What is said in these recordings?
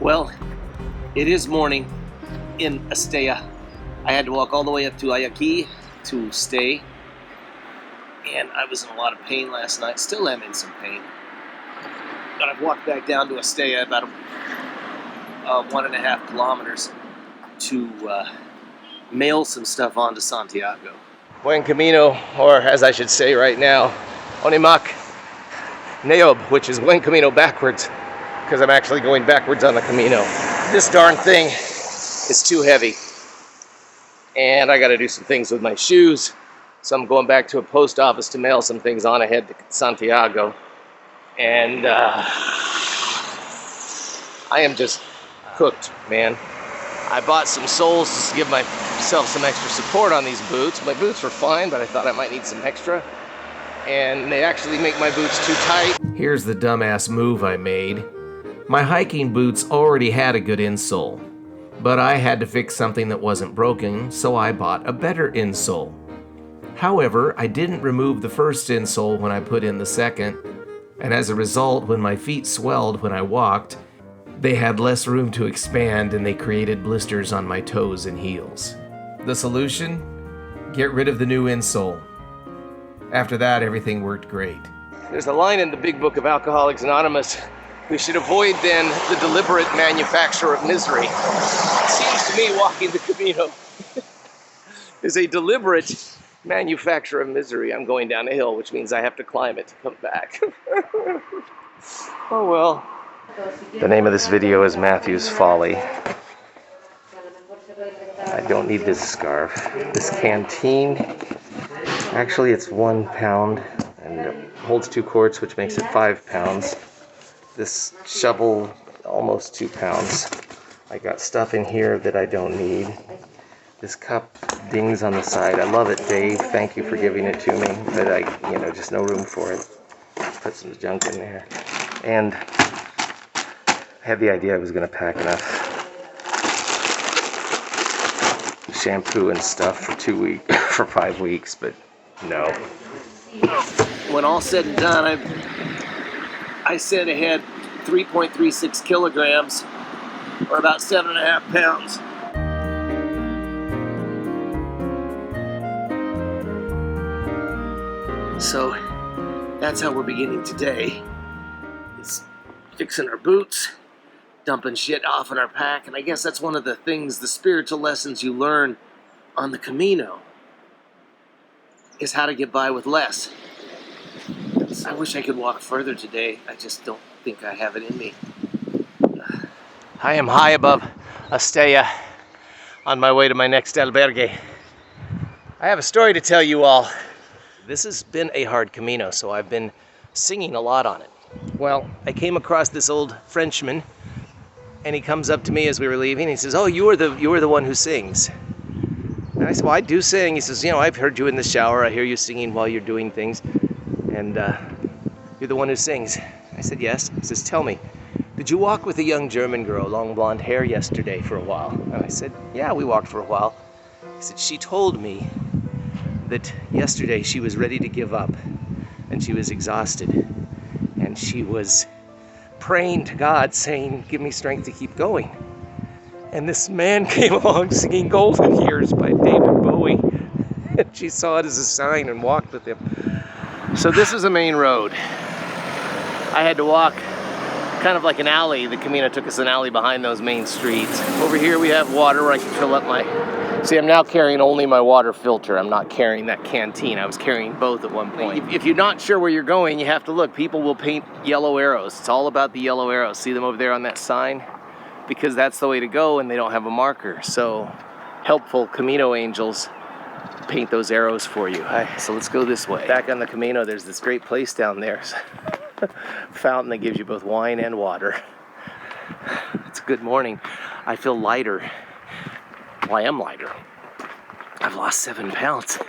Well, it is morning in Estella. I had to walk all the way up to Ayegui to stay, and I was in a lot of pain last night. Still am in some pain. But I've walked back down to Estella about 1.5 kilometers to mail some stuff on to Santiago. Buen Camino, or as I should say right now, Onimak Neob, which is Buen Camino backwards, because I'm actually going backwards on the Camino. This darn thing is too heavy, and I got to do some things with my shoes, so I'm going back to a post office to mail some things on ahead to Santiago, and I am just cooked, man. I bought some soles to give myself some extra support on these boots. My boots were fine, but I thought I might need some extra, and they actually make my boots too tight. Here's the dumbass move I made. My hiking boots already had a good insole, but I had to fix something that wasn't broken, so I bought a better insole. However, I didn't remove the first insole when I put in the second, and as a result, when my feet swelled when I walked, they had less room to expand and they created blisters on my toes and heels. The solution? Get rid of the new insole. After that, everything worked great. There's a line in the big book of Alcoholics Anonymous: we should avoid then the deliberate manufacture of misery. It seems to me walking the Camino is a deliberate manufacture of misery. I'm going down a hill, which means I have to climb it to come back. Oh well. The name of this video is Matthew's Folly. I don't need this scarf. This canteen, actually it's 1 pound and it holds 2 quarts, which makes it 5 pounds. This shovel, almost 2 pounds. I got stuff in here that I don't need. This cup dings on the side. I love it, Dave. Thank you for giving it to me, but just no room for it. Put some junk in there. And I had the idea I was going to pack enough shampoo and stuff for 5 weeks, but no. When all said and done, I said I had 3.36 kilograms, or about 7.5 pounds. So that's how we're beginning today. It's fixing our boots, dumping shit off in our pack, and I guess that's one of the things, the spiritual lessons you learn on the Camino, is how to get by with less. I wish I could walk further today. I just don't think I have it in me. I am high above Estella on my way to my next albergue. I have a story to tell you all. This has been a hard Camino, so I've been singing a lot on it. Well, I came across this old Frenchman, and he comes up to me as we were leaving. He says, "Oh, you are the one who sings." And I said, "Well, I do sing." He says, "I've heard you in the shower. I hear you singing while you're doing things, and you're the one who sings." I said, "Yes." He says, "Tell me, did you walk with a young German girl, long blonde hair, yesterday for a while?" And I said, "Yeah, we walked for a while." He said, "She told me that yesterday she was ready to give up, and she was exhausted, and she was praying to God, saying, 'Give me strength to keep going.' And this man came along singing Golden Years by David Bowie, and she saw it as a sign and walked with him." So this is a main road. I had to walk kind of like an alley. The Camino took us an alley behind those main streets. Over here we have water where I can fill up my... See, I'm now carrying only my water filter. I'm not carrying that canteen. I was carrying both at one point. If you're not sure where you're going, you have to look. People will paint yellow arrows. It's all about the yellow arrows. See them over there on that sign? Because that's the way to go, and they don't have a marker. So helpful Camino angels paint those arrows for you. So let's go this way. Back on the Camino, there's this great place down there. Fountain that gives you both wine and water. It's a good morning. I feel lighter. Well, I am lighter. I've lost 7 pounds.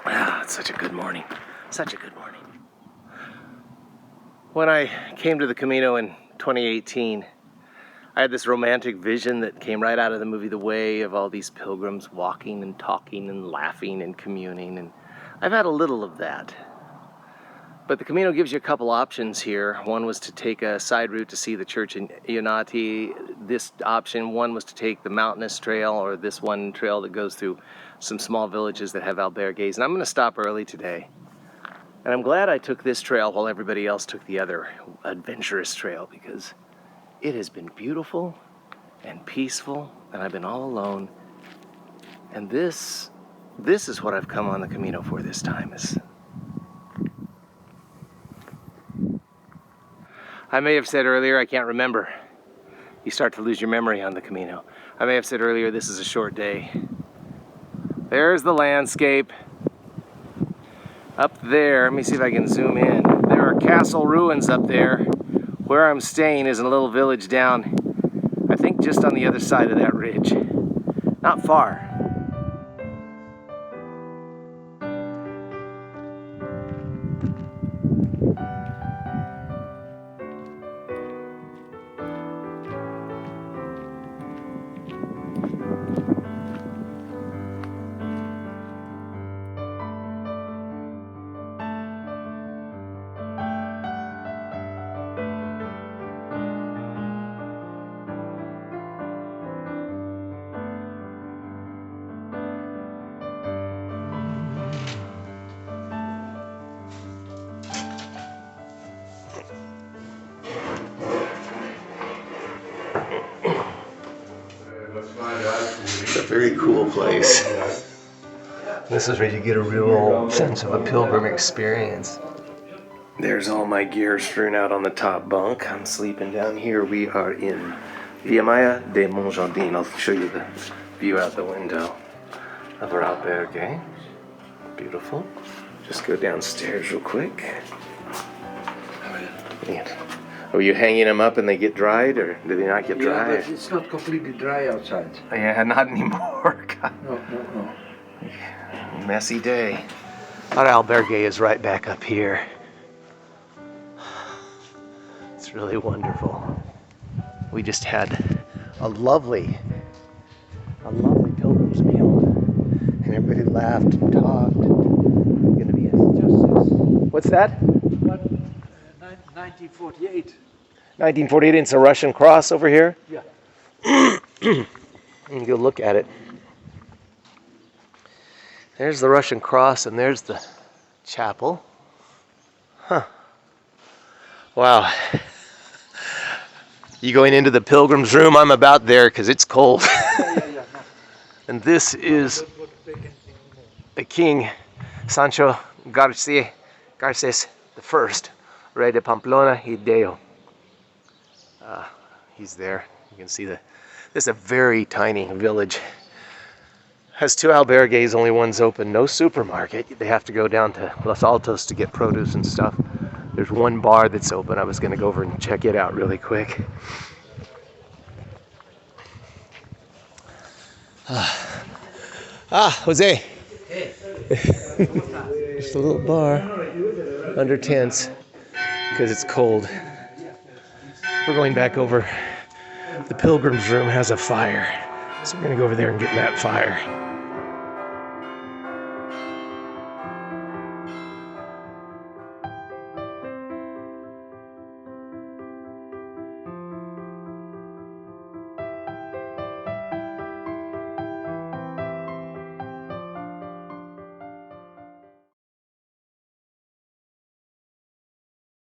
It's such a good morning. Such a good morning. When I came to the Camino in 2018, I had this romantic vision that came right out of the movie The Way, of all these pilgrims walking and talking and laughing and communing, and I've had a little of that. But the Camino gives you a couple options here. One was to take a side route to see the church in Ionati. This option, one was to take the mountainous trail, or this one trail that goes through some small villages that have albergues. And I'm going to stop early today. And I'm glad I took this trail while everybody else took the other adventurous trail, because it has been beautiful and peaceful, and I've been all alone. And this is what I've come on the Camino for this time. I may have said earlier, I can't remember. You start to lose your memory on the Camino. I may have said earlier, this is a short day. There's the landscape. Up there, let me see if I can zoom in. There are castle ruins up there. Where I'm staying is in a little village down, I think just on the other side of that ridge. Not far. It's a very cool place. This is where you get a real sense of a pilgrim experience. There's all my gear strewn out on the top bunk. I'm sleeping down here. We are in Villamayor de Monjardin. I'll show you the view out the window of our albergue. Beautiful. Just go downstairs real quick. Are you hanging them up and they get dried, or do they not get dried? But it's not completely dry outside. Yeah, not anymore. God. No. Messy day. Our albergue is right back up here. It's really wonderful. We just had a lovely pilgrim's meal, and everybody laughed and talked. Gonna be what's that? 1948. 1948. It's a Russian cross over here. Yeah. You can go look at it. There's the Russian cross, and there's the chapel. Huh. Wow. You going into the pilgrim's room? I'm about there because it's cold. Yeah. And this is the king, Sancho Garces I, Rey de Pamplona y Deo. He's there. You can see this is a very tiny village. Has two albergues, only one's open. No supermarket. They have to go down to Los Altos to get produce and stuff. There's one bar that's open. I was going to go over and check it out really quick. Jose. Just a little bar under tents because it's cold. We're going back over. The pilgrim's room has a fire, so we're going to go over there and get in that fire.